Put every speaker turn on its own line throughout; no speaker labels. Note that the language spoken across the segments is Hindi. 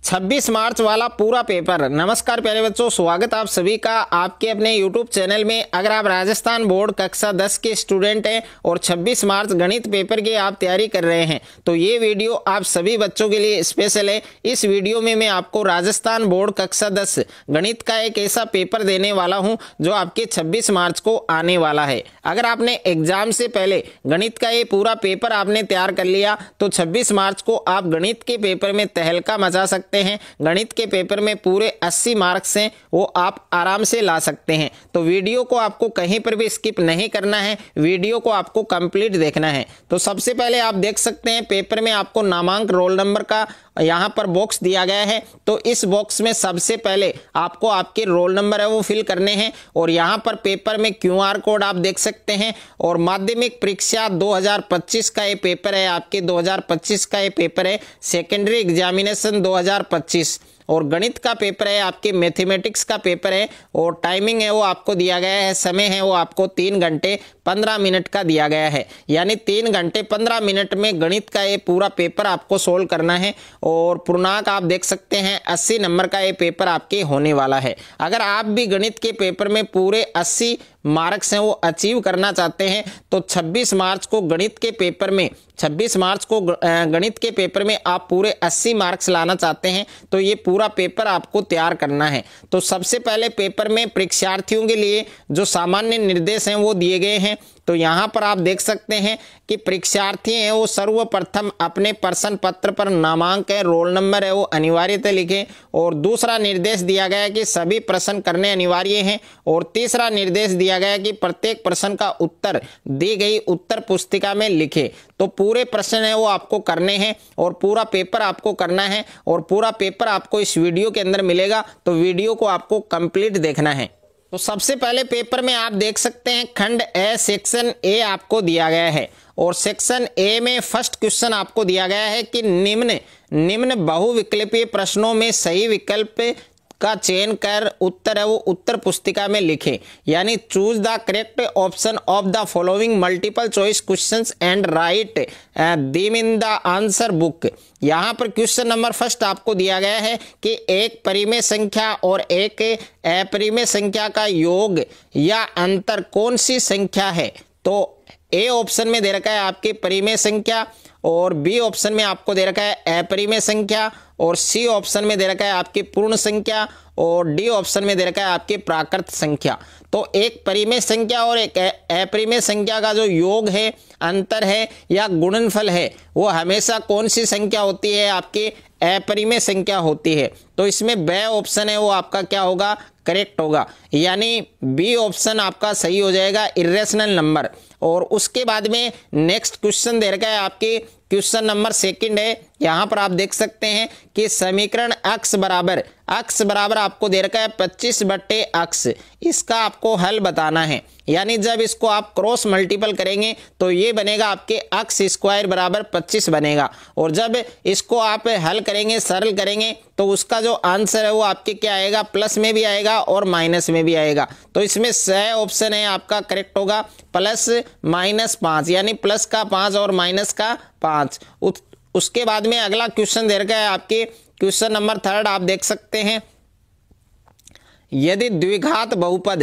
26 मार्च वाला पूरा पेपर। नमस्कार प्यारे बच्चों, स्वागत आप सभी का आपके अपने YouTube चैनल में। अगर आप राजस्थान बोर्ड कक्षा 10 के स्टूडेंट हैं और 26 मार्च गणित पेपर की आप तैयारी कर रहे हैं तो ये वीडियो आप सभी बच्चों के लिए स्पेशल है। इस वीडियो में मैं आपको राजस्थान बोर्ड कक्षा 10 गणित का एक ऐसा पेपर देने वाला हूं जो आपके 26 मार्च को आने वाला है। अगर आपने एग्जाम से पहले गणित का ये पूरा पेपर आपने तैयार कर लिया तो 26 मार्च को आप गणित के पेपर में तहलका मचा सकते हैं। गणित के पेपर में पूरे 80 मार्क्स हैं, वो आप आराम से ला सकते हैं। तो वीडियो को आपको कहीं पर भी स्किप नहीं करना है, वीडियो को आपको कंप्लीट देखना है। तो सबसे पहले आप देख सकते हैं पेपर में आपको नामांक रोल नंबर का यहाँ पर बॉक्स दिया गया है। तो इस बॉक्स में सबसे पहले आपको आपके रोल नंबर है वो फिल करने हैं और यहाँ पर पेपर में QR कोड आप देख सकते हैं। और माध्यमिक परीक्षा 2025 का ये पेपर है, आपके 2025 का ये पेपर है, सेकेंडरी एग्जामिनेशन 2025। और गणित का पेपर है, आपके मैथमेटिक्स का पेपर है और टाइमिंग है वो आपको दिया गया है, समय है वो आपको 3 घंटे 15 मिनट का दिया गया है। यानी 3 घंटे 15 मिनट में गणित का ये पूरा पेपर आपको सोल्व करना है। और पूर्णांक आप देख सकते हैं 80 नंबर का ये पेपर आपके होने वाला है। अगर आप भी गणित के पेपर में पूरे 80 मार्क्स हैं वो अचीव करना चाहते हैं तो 26 मार्च को गणित के पेपर में 26 मार्च को गणित के पेपर में आप पूरे 80 मार्क्स लाना चाहते हैं तो ये पूरा पेपर आपको तैयार करना है। तो सबसे पहले पेपर में परीक्षार्थियों के लिए जो सामान्य निर्देश हैं वो दिए गए हैं। तो यहाँ पर आप देख सकते हैं कि परीक्षार्थी हैं वो सर्वप्रथम अपने प्रश्न पत्र पर नामांक है, रोल नंबर है वो अनिवार्यतः लिखें। और दूसरा निर्देश दिया गया है कि सभी प्रश्न करने अनिवार्य हैं। और तीसरा निर्देश दिया गया है कि प्रत्येक प्रश्न का उत्तर दी गई उत्तर पुस्तिका में लिखें। तो पूरे प्रश्न है वो आपको करने हैं और पूरा पेपर आपको करना है और पूरा पेपर आपको इस वीडियो के अंदर मिलेगा। तो वीडियो को आपको कंप्लीट देखना है। तो सबसे पहले पेपर में आप देख सकते हैं खंड ए सेक्शन ए आपको दिया गया है और सेक्शन ए में फर्स्ट क्वेश्चन आपको दिया गया है कि निम्न बहुविकल्पीय प्रश्नों में सही विकल्प का चयन कर उत्तर है वो उत्तर पुस्तिका में लिखें। यानी choose the correct option of the following multiple choice questions and write them in the answer book. यहाँ पर क्वेश्चन नंबर फर्स्ट आपको दिया गया है कि एक परिमेय संख्या और एक अपरिमेय संख्या का योग या अंतर कौन सी संख्या है। तो ए ऑप्शन में दे रखा है आपकी परिमेय संख्या और बी ऑप्शन में आपको दे रखा है अपरिमेय संख्या और सी ऑप्शन में दे रखा है आपकी पूर्ण संख्या और डी ऑप्शन में दे रखा है आपकी प्राकृत संख्या। तो एक परिमेय संख्या और एक अपरिमेय संख्या का जो योग है, अंतर है या गुणनफल है वो हमेशा कौन सी संख्या होती है, आपकी अपरिमेय संख्या होती है। तो इसमें बी ऑप्शन है वो आपका क्या होगा, करेक्ट होगा। यानी बी ऑप्शन आपका सही हो जाएगा, इरेशनल नंबर। और उसके बाद में नेक्स्ट क्वेश्चन दे रखा है आपके क्वेश्चन नंबर सेकंड है। यहाँ पर आप देख सकते हैं कि समीकरण x बराबर आपको दे रखा है 25/x। इसका आपको हल बताना है। यानी जब इसको आप क्रॉस मल्टीपल करेंगे तो ये बनेगा आपके x² बराबर 25 बनेगा। और जब इसको आप हल करेंगे, सरल करेंगे तो उसका जो आंसर है वो आपके क्या आएगा, प्लस में भी आएगा और माइनस में भी आएगा। तो इसमें सही ऑप्शन है आपका करेक्ट होगा, +-5 यानी प्लस का 5 और माइनस का 5। उसके बाद में अगला क्वेश्चन दे रखा है आपके क्वेश्चन नंबर थर्ड आप देख सकते हैं। यदि द्विघात बहुपद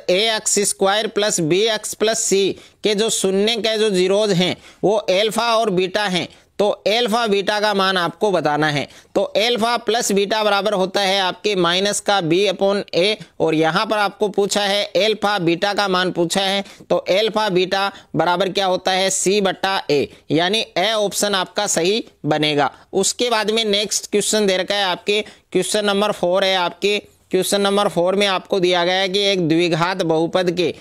ax² + bx + c के जो शून्य के जो जीरोज हैं वो अल्फा और बीटा हैं तो अल्फा बीटा का मान आपको बताना है। तो अल्फा प्लस बीटा बराबर होता है आपके माइनस का b/a। और यहाँ पर आपको पूछा है अल्फा बीटा का मान पूछा है तो अल्फा बीटा बराबर क्या होता है, c/a। यानी ए ऑप्शन आपका सही बनेगा। उसके बाद में नेक्स्ट क्वेश्चन दे रखा है आपके क्वेश्चन नंबर 4 है। आपके क्वेश्चन नंबर 4 में आपको दिया गया है कि एक द्विघात बहुपद के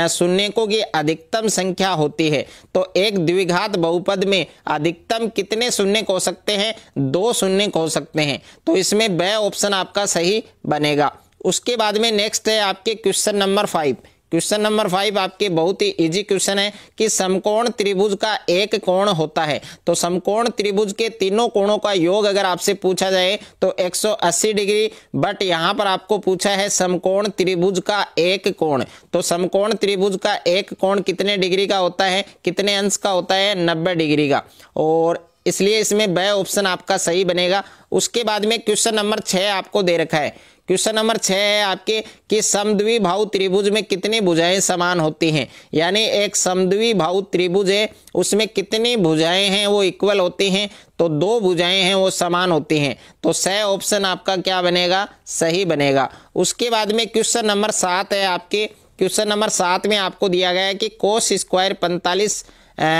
शून्यकों की अधिकतम संख्या होती है। तो एक द्विघात बहुपद में अधिकतम कितने शून्यक हो सकते हैं, 2 शून्यक हो सकते हैं। तो इसमें बी ऑप्शन आपका सही बनेगा। उसके बाद में नेक्स्ट है आपके क्वेश्चन नंबर 5। क्वेश्चन नंबर 5 आपके बहुत ही इजी क्वेश्चन है कि समकोण त्रिभुज का एक कोण होता है। तो समकोण त्रिभुज के तीनों कोणों का योग अगर आपसे पूछा जाए तो 180 डिग्री, बट यहाँ पर आपको पूछा है समकोण त्रिभुज का एक कोण। तो समकोण त्रिभुज का एक कोण कितने डिग्री का होता है, कितने अंश का होता है, 90 डिग्री का। और इसलिए इसमें ब ऑप्शन आपका सही बनेगा। उसके बाद में क्वेश्चन नंबर 6 आपको दे रखा है। क्वेश्चन नंबर 6 है आपके कि समद्विबाहु त्रिभुज में कितनी भुजाएं समान होती हैं, यानी एक समद्विबाहु त्रिभुज है उसमें कितनी भुजाएं हैं वो इक्वल होती हैं, तो 2 भुजाएं हैं वो समान होती हैं, तो स ऑप्शन आपका क्या बनेगा, सही बनेगा। उसके बाद में क्वेश्चन नंबर 7 है आपके। क्वेश्चन नंबर 7 में आपको दिया गया है कि कोस स्क्वायर 45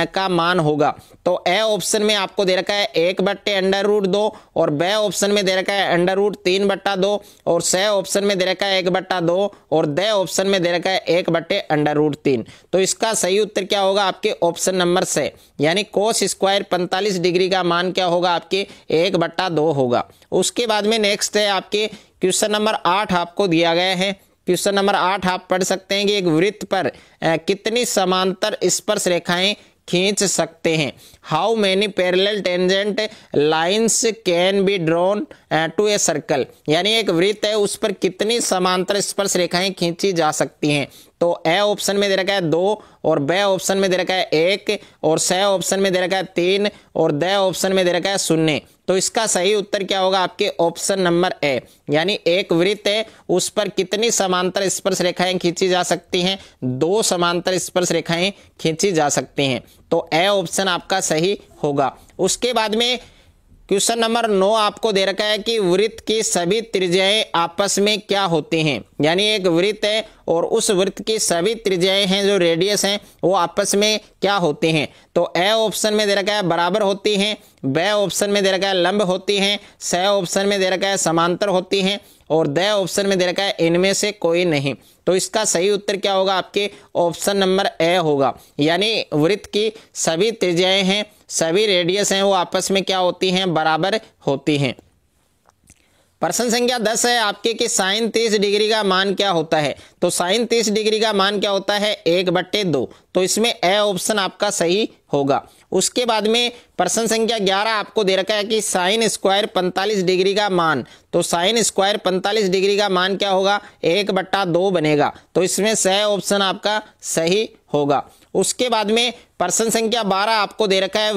का मान होगा, तो ए ऑप्शन में आपको दे रखा है 1/√2 और ब ऑप्शन में दे रखा है √3/2 और स ऑप्शन में दे रखा है 1/2 और द ऑप्शन में दे रखा है 1/√3। तो इसका सही उत्तर क्या होगा आपके ऑप्शन नंबर से, यानी कोस स्क्वायर 45 डिग्री का मान क्या होगा आपके 1/2 होगा। उसके बाद में नेक्स्ट है आपके क्वेश्चन नंबर 8 आपको दिया गया है। क्वेश्चन नंबर 8 आप पढ़ सकते हैं कि एक वृत्त पर कितनी समांतर स्पर्श रेखाएं खींच सकते हैं। How many parallel tangent lines can be drawn to a circle, यानी एक वृत्त है उस पर कितनी समांतर स्पर्श रेखाएं खींची जा सकती हैं। तो ए ऑप्शन में दे रखा है 2 और ब ऑप्शन में दे रखा है 1 और स ऑप्शन में दे रखा है 3 और द ऑप्शन में दे रखा है 0। तो इसका सही उत्तर क्या होगा आपके ऑप्शन नंबर ए, यानी एक वृत्त है उस पर कितनी समांतर स्पर्श रेखाएं खींची जा सकती हैं, 2 समांतर स्पर्श रेखाएं खींची जा सकती हैं, तो ए ऑप्शन आपका सही होगा। उसके बाद में क्वेश्चन नंबर 9 आपको दे रखा है कि वृत्त की सभी त्रिज्याएं आपस में क्या होती हैं, यानी एक वृत्त है और उस वृत्त की सभी त्रिज्याएं हैं जो रेडियस हैं वो आपस में क्या होती हैं। तो ए ऑप्शन में दे रखा है बराबर होती हैं, ब ऑप्शन में दे रखा है लंब होती हैं, स ऑप्शन में दे रखा है समांतर होती हैं और द ऑप्शन में दे रखा है इनमें से कोई नहीं। तो इसका सही उत्तर क्या होगा आपके ऑप्शन नंबर ए होगा, यानी वृत्त की सभी त्रिज्याएं हैं, सभी रेडियस हैं वो आपस में क्या होती हैं, बराबर होती हैं। प्रश्न संख्या 10 है आपके कि साइन 30 डिग्री का मान क्या होता है। तो साइन 30 डिग्री का मान क्या होता है 1/2, तो इसमें ए ऑप्शन आपका सही होगा। उसके बाद में प्रश्न संख्या 11 आपको दे रखा है कि साइन स्क्वायर 45 डिग्री का मान, तो साइन स्क्वायर 45 डिग्री का मान क्या होगा 1/2 बनेगा, तो इसमें स ऑप्शन आपका सही होगा। उसके बाद में प्रश्न संख्या 12 आपको दे रखा है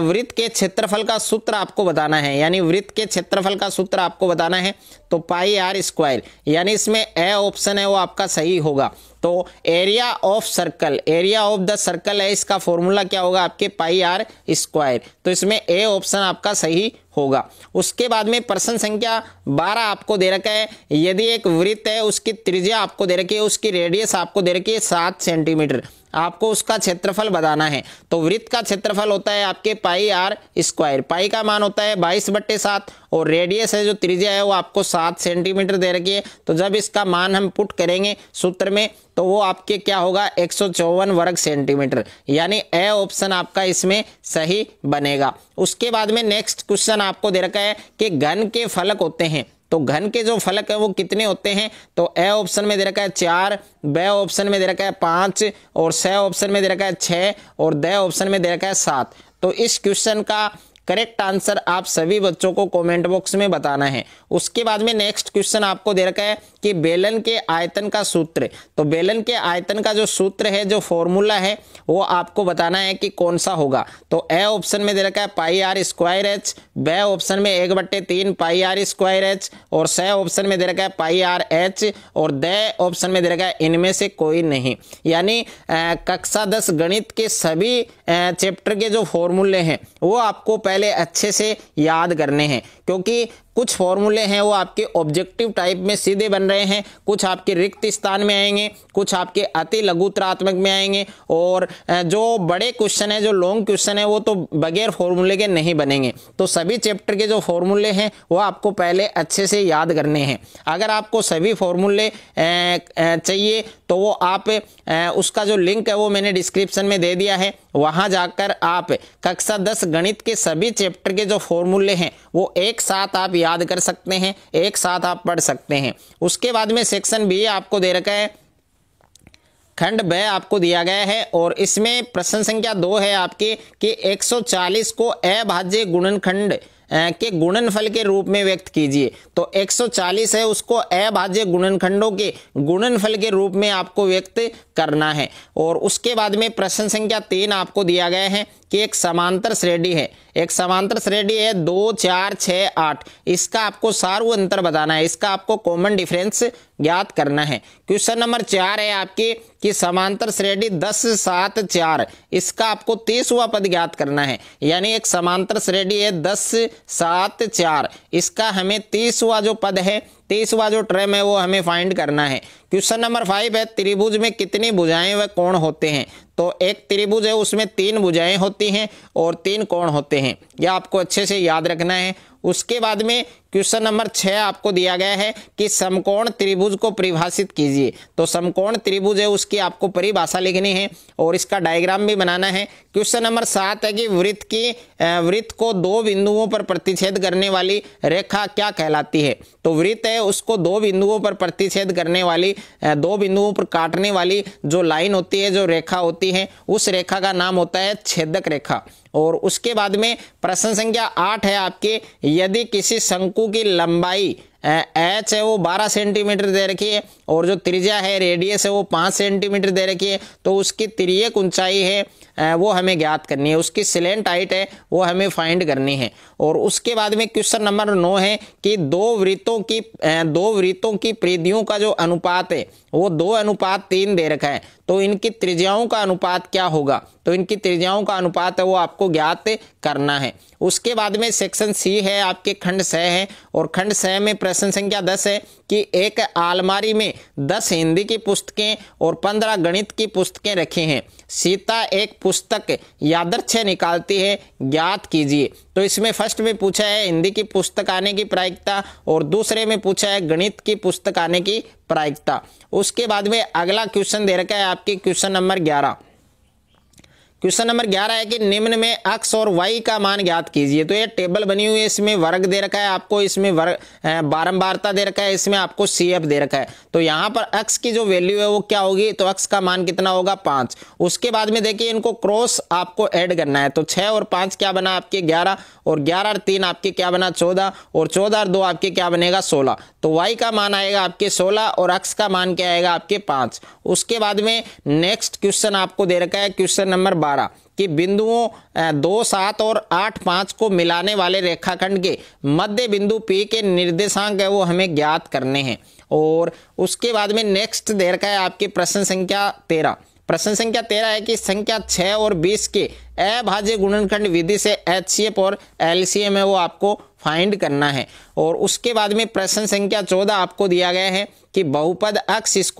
वृत्त के क्षेत्रफल का सूत्र आपको बताना है, यानी वृत्त के क्षेत्रफल का सूत्र आपको बताना है, तो πr², यानी इसमें ए ऑप्शन है वो आपका सही होगा। तो area of circle, area of the circle है, इसका फॉर्मूला क्या होगा आपके πr², तो इसमें ए ऑप्शन आपका सही होगा। उसके बाद में प्रश्न संख्या 12 आपको दे रखा है यदि एक वृत्त है उसकी त्रिज्या आपको दे रखी है, उसकी रेडियस आपको दे रखी है 7 सेंटीमीटर, आपको उसका क्षेत्रफल बताना है। तो वृत्त का क्षेत्रफल होता है आपके πr², पाई का मान होता है 22/7 और रेडियस है जो त्रिज्या है वो आपको 7 सेंटीमीटर दे रखी है। तो जब इसका मान हम पुट करेंगे सूत्र में तो वो आपके क्या होगा 154 वर्ग सेंटीमीटर, यानी ए ऑप्शन आपका इसमें सही बनेगा। उसके बाद में नेक्स्ट क्वेश्चन आपको दे रखा है कि घन के फलक होते हैं, तो घन के जो फलक है वो कितने होते हैं। तो ए ऑप्शन में दे रखा है 4, ब ऑप्शन में दे रखा है 5 और स ऑप्शन में दे रखा है 6 और द ऑप्शन में दे रखा है 7। तो इस क्वेश्चन का करेक्ट आंसर आप सभी बच्चों को कमेंट बॉक्स में बताना है। उसके बाद में नेक्स्ट क्वेश्चन आपको दे रखा है कि बेलन के आयतन का सूत्र, तो बेलन के आयतन का जो सूत्र है, जो फॉर्मूला है वो आपको बताना है कि कौन सा होगा। तो ए ऑप्शन में दे रखा है πr²h, ब ऑप्शन में 1/3 πr²h और स ऑप्शन में दे रखा है πrh और द ऑप्शन में दे रखा है इनमें से कोई नहीं। यानी कक्षा 10 गणित के सभी चैप्टर के जो फॉर्मूले हैं वो आपको पहले अच्छे से याद करने हैं, क्योंकि कुछ फॉर्मूले हैं वो आपके ऑब्जेक्टिव टाइप में सीधे बन रहे हैं, कुछ आपके रिक्त स्थान में आएंगे, कुछ आपके अति लघुत्रात्मक में आएंगे और जो बड़े क्वेश्चन है, जो लॉन्ग क्वेश्चन है वो तो बगैर फॉर्मूले के नहीं बनेंगे। तो सभी चैप्टर के जो फॉर्मूले हैं वो आपको पहले अच्छे से याद करने हैं। अगर आपको सभी फॉर्मूले चाहिए तो वो आप उसका जो लिंक है वो मैंने डिस्क्रिप्शन में दे दिया है, वहां जाकर आप कक्षा 10 गणित के सभी चैप्टर के जो फॉर्मूले हैं वो एक साथ आप याद कर सकते हैं, एक साथ आप पढ़ सकते हैं। उसके बाद में सेक्शन बी आपको दे रखा है, खंड ब आपको दिया गया है और इसमें प्रश्न संख्या 2 है आपके कि 140 को अभाज्य गुणनखंड के गुणनफल के रूप में व्यक्त कीजिए। तो 140 है उसको अभाज्य गुणनखंडों के गुणनफल के रूप में आपको व्यक्त करना है। और उसके बाद में प्रश्न संख्या 3 आपको दिया गया है कि एक समांतर श्रेणी है, एक समांतर श्रेणी है 2 4 6 8, इसका आपको सारू अंतर बताना है, इसका आपको कॉमन डिफरेंस ज्ञात करना है। क्वेश्चन नंबर 4 है आपकी कि समांतर श्रेणी 10 7 4, इसका आपको 30वां पद ज्ञात करना है, यानी एक समांतर श्रेणी है 10 7 4, इसका हमें 30वां जो पद है, 30वां जो टर्म है वो हमें फाइंड करना है। क्वेश्चन नंबर 5 है त्रिभुज में कितनी भुजाएं व कोण होते हैं। तो एक त्रिभुज है उसमें 3 भुजाएं होती हैं और 3 कोण होते हैं, यह आपको अच्छे से याद रखना है। उसके बाद में क्वेश्चन नंबर 6 आपको दिया गया है कि समकोण त्रिभुज को परिभाषित कीजिए। तो समकोण त्रिभुज है उसकी आपको परिभाषा लिखनी है और इसका डायग्राम भी बनाना है। क्वेश्चन नंबर 7 है कि वृत्त को 2 बिंदुओं पर प्रतिच्छेद करने वाली रेखा क्या कहलाती है। तो वृत्त है उसको 2 बिंदुओं पर प्रतिच्छेद करने वाली, 2 बिंदुओं पर काटने वाली जो लाइन होती है, जो रेखा होती है, उस रेखा का नाम होता है छेदक रेखा। और उसके बाद में प्रश्न संख्या 8 है आपके, यदि किसी शंकु की लंबाई एच है वो 12 सेंटीमीटर दे रखी है और जो त्रिज्या है रेडियस है वो 5 सेंटीमीटर दे रखी है, तो उसकी तिर्यक ऊंचाई है वो हमें ज्ञात करनी है, उसकी स्लेंट हाइट है वो हमें फाइंड करनी है। और उसके बाद में क्वेश्चन नंबर 9 है कि दो वृत्तों की परिधियों का जो अनुपात है वो 2:3 दे रखा है, तो इनकी त्रिज्याओं का अनुपात क्या होगा। तो इनकी त्रिज्याओं का अनुपात है वो आपको ज्ञात करना है। उसके बाद में सेक्शन सी है आपके खंड 6 है और खंड 6 में प्रश्न संख्या 10 है कि एक अलमारी में 10 हिंदी की पुस्तकें और 15 गणित की पुस्तकें रखी हैं। सीता एक पुस्तक यादृच्छिक निकालती है, ज्ञात कीजिए। तो इसमें फर्स्ट में पूछा है हिंदी की पुस्तक आने की प्रायिकता और दूसरे में पूछा है गणित की पुस्तक आने की प्रायिकता। उसके बाद में अगला क्वेश्चन दे रखा है आपके क्वेश्चन नंबर 11। क्वेश्चन नंबर 11 है कि निम्न में x और y का मान ज्ञात कीजिए। तो ये टेबल बनी हुई है, इसमें वर्ग दे रखा है आपको, इसमें बारंबारता दे रखा है, इसमें आपको CF दे रखा है। तो यहाँ पर x की जो वैल्यू है वो क्या होगी, तो x का मान कितना होगा 5। उसके बाद में देखिए इनको क्रॉस आपको ऐड करना है, तो 6 और 5 क्या बना आपके 11 और 11 और 3 आपके क्या बना 14 और 14 और 2 आपके क्या बनेगा 16। तो y का मान आएगा आपके 16 और x का मान क्या आएगा आपके 5। उसके बाद में नेक्स्ट क्वेश्चन आपको दे रखा है क्वेश्चन नंबर 12 कि बिंदुओं 2 7 और 8 5 को मिलाने वाले रेखाखंड के मध्य बिंदु P के निर्देशांक है वो हमें ज्ञात करने हैं। और उसके बाद में नेक्स्ट दे रखा है आपके प्रश्न संख्या 13। प्रश्न संख्या 13 है कि संख्या 6 और 20 के अभाज्य गुणनखंड विधि से HCF और LCM है वो आपको फाइंड करना है। और उसके बाद में प्रश्न संख्या 14 आपको दिया गया है कि बहुपद x²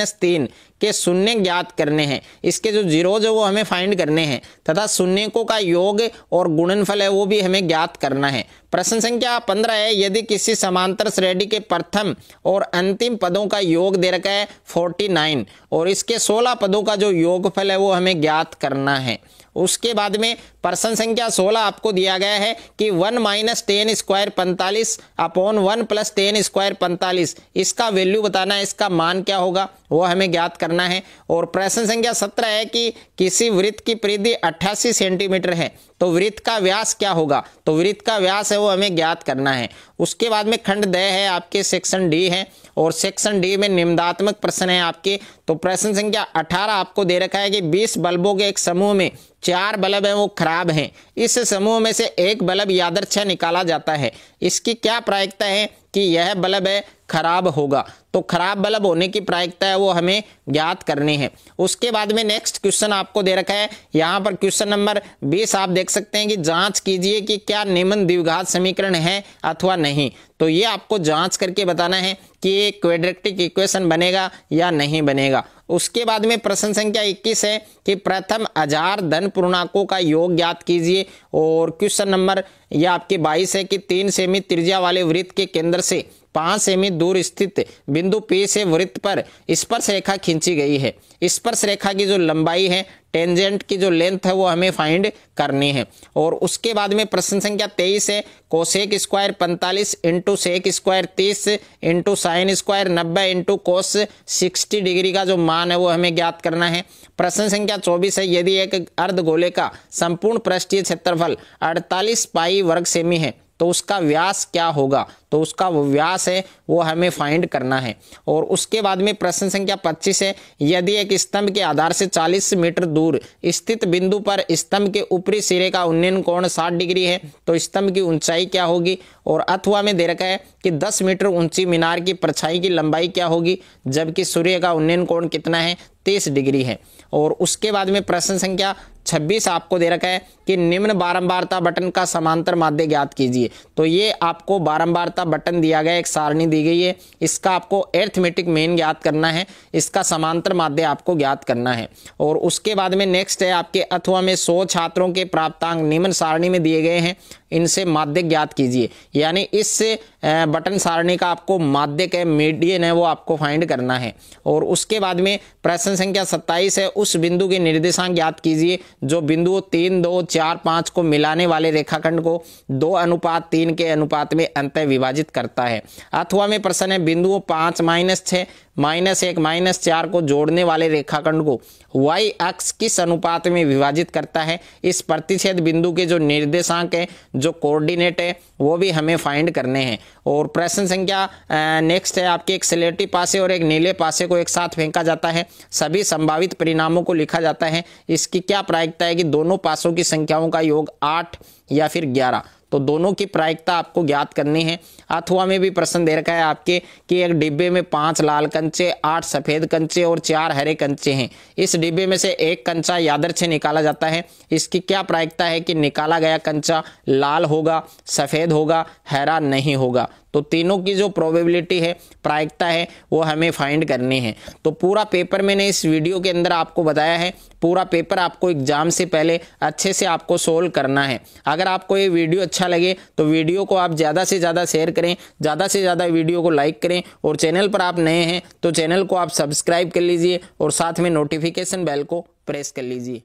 - 3 के शून्य ज्ञात करने हैं। इसके जो जीरोज है वो हमें फाइंड करने हैं तथा शून्यकों का योग और गुणनफल है वो भी हमें ज्ञात करना है। प्रश्न संख्या 15 है यदि किसी समांतर श्रेणी के प्रथम और अंतिम पदों का योग दे रखा है 49 और इसके 16 पदों का जो योगफल है वो हमें ज्ञात करना है। उसके बाद में प्रश्न संख्या 16 आपको दिया गया है कि 1 - 10² 45 अपॉन 1 + 10² 45, इसका वैल्यू बताना है, इसका मान क्या होगा वो हमें ज्ञात करना है। और प्रश्न संख्या 17 है कि किसी वृत्त की परिधि 88 सेंटीमीटर है, तो वृत्त का व्यास क्या होगा, तो वृत्त का व्यास है वो हमें ज्ञात करना है। उसके बाद में खंड 10 है आपके सेक्शन डी है और सेक्शन डी में निम्नात्मक प्रश्न है आपके। तो प्रश्न संख्या 18 आपको दे रखा है कि 20 बल्बों के एक समूह में 4 बल्ब हैं वो खराब हैं, इस समूह में से एक बल्ब यादृच्छिक निकाला जाता है, इसकी क्या प्रायिकता है कि यह बल्ब है खराब होगा। तो खराब बल्ब होने की प्रायिकता है वो हमें ज्ञात करनी है। उसके बाद में नेक्स्ट क्वेश्चन आपको दे रखा है, यहाँ पर क्वेश्चन नंबर 20 आप देख सकते हैं कि जांच कीजिए कि क्या निम्न द्विघात समीकरण है अथवा नहीं। तो ये आपको जांच करके बताना है कि ये क्वाड्रेटिक इक्वेशन बनेगा या नहीं बनेगा। उसके बाद में प्रश्न संख्या 21 है कि प्रथम हजार धन पूर्णांकों का योग ज्ञात कीजिए। और क्वेश्चन नंबर यह आपके 22 है कि 3 सेमी त्रिज्या वाले वृत्त के केंद्र से 5 सेमी दूर स्थित बिंदु P से वृत्त पर स्पर्श रेखा खींची गई है। स्पर्श रेखा की जो लंबाई है, टेंजेंट की जो लेंथ है वो हमें फाइंड करनी है। और उसके बाद में प्रश्न संख्या 23 है cosec square 45 into sec square 30 into sine square 90 into cos 60 degree का जो मान है वो हमें ज्ञात करना है। प्रश्न संख्या 24 है यदि एक अर्धगोले का संपूर्ण पृष्ठीय क्षेत्रफल 48 पाई वर्ग सेमी है तो उसका व्यास क्या होगा, तो उसका वो व्यास है वो हमें फाइंड करना है। और उसके बाद में प्रश्न संख्या 25 है, यदि एक स्तंभ के आधार से 40 मीटर दूर स्थित बिंदु पर स्तंभ के ऊपरी सिरे का उन्नयन कोण 60 डिग्री है तो स्तंभ की ऊंचाई क्या होगी। और अथवा में दे रखा है कि 10 मीटर ऊंची मीनार की परछाई की लंबाई क्या होगी, जबकि सूर्य का उन्नयन कोण कितना है, 30 डिग्री है। और उसके बाद में प्रश्न संख्या 26 आपको दे रखा है कि निम्न बारंबारता बटन का समांतर माध्य ज्ञात कीजिए। तो ये आपको बारंबारता बटन दिया गया, एक सारणी दी गई है, इसका आपको अरिथमेटिक मीन ज्ञात करना है, इसका समांतर माध्य आपको ज्ञात करना है। और उसके बाद में नेक्स्ट है आपके अथवा में 100 छात्रों के प्राप्तांक निम्न सारणी में दिए गए हैं, इनसे माध्य ज्ञात कीजिए। यानी इस बटन सारणी का आपको माध्य का मीडियन है वो आपको फाइंड करना है। और उसके बाद में प्रश्न संख्या 27 है, उस बिंदु के निर्देशांक ज्ञात कीजिए जो बिंदुओं 3, 2, 4, 5 को मिलाने वाले रेखाखंड को 2:3 के अनुपात में अंतः विभाजित करता है। अथवा में प्रश्न है, बिंदुओं 5, -6, -1, -4 को जोड़ने वाले रेखाखंड को y अक्ष किस अनुपात में विभाजित करता है। इस प्रतिच्छेद बिंदु के जो निर्देशांक है, जो कोऑर्डिनेट है, वो भी हमें फाइंड करने हैं। और प्रश्न संख्या नेक्स्ट है आपके, एक स्लेटी पासे और एक नीले पासे को एक साथ फेंका जाता है, सभी संभावित परिणामों को लिखा जाता है, इसकी क्या प्रायिकता है कि दोनों पासों की संख्याओं का योग 8 या फिर 11। तो दोनों की प्रायिकता आपको ज्ञात करनी है। अथवा में भी प्रश्न दे रखा है आपके कि एक डिब्बे में 5 लाल कंचे, 8 सफेद कंचे और 4 हरे कंचे हैं, इस डिब्बे में से एक कंचा यादृच्छिक से निकाला जाता है, इसकी क्या प्रायिकता है कि निकाला गया कंचा लाल होगा, सफेद होगा, हरा नहीं होगा। तो तीनों की जो प्रोबेबिलिटी है, प्रायिकता है, वो हमें फाइंड करनी है। तो पूरा पेपर मैंने इस वीडियो के अंदर आपको बताया है, पूरा पेपर आपको एग्जाम से पहले अच्छे से आपको सोल्व करना है। अगर आपको ये वीडियो अच्छा लगे तो वीडियो को आप ज़्यादा से ज़्यादा शेयर करें, ज़्यादा से ज़्यादा वीडियो को लाइक करें, और चैनल पर आप नए हैं तो चैनल को आप सब्सक्राइब कर लीजिए और साथ में नोटिफिकेशन बेल को प्रेस कर लीजिए।